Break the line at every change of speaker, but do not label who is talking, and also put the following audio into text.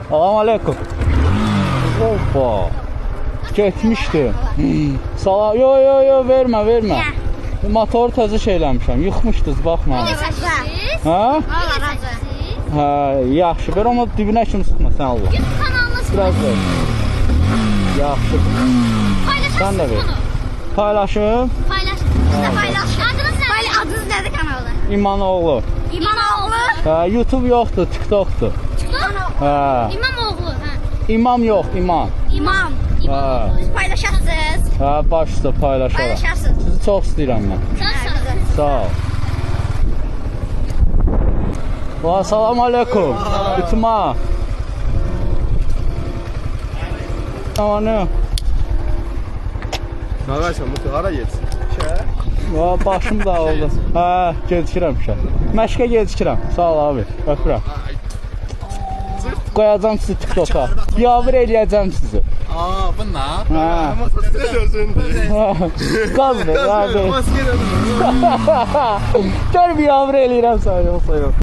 Salam aleyküm. Hoppa. Getmişdi. Salam. Yo, vermə. Motoru təzə şeyləmişəm. Yıxmışdınız, baxma. Hə? Hə, yaxşı. Ver onu dibinə kimi sıxma sən Allah.
YouTube kanalınız
Biraz ver. Yaxşı. Sən də ver. Paylaşım.
Adınız nədir kanalı?
İmanoğlu.
İmamoğlu.
Hə, YouTube yoxdur, TikTokdur. Hə.
İmamoğlu.
İmam yox, imam.
İmam.
Hə.
Siz paylaşarsınız.
Hə, baş üstə paylaşaram.
Paylaşarsınız.
Sizi çox istəyirəm mən. Sağ ol. Va, salam aleyküm. Bitma. Amanı.
Qardaşım, bu hara getsin?
Va, başım dağıldı. Hə, gecikirəm şə. Məşqə gecikirəm. Sağ ol abi. Öpürəm. Qoyacam sizi TikToka. Biabır eləyəcəm sizi.
Bununla?
Hə.
Masada sözündür.
Qaz ver, abi.
Maskə
Gör biabır eləyirəm səni, yoxsa yox.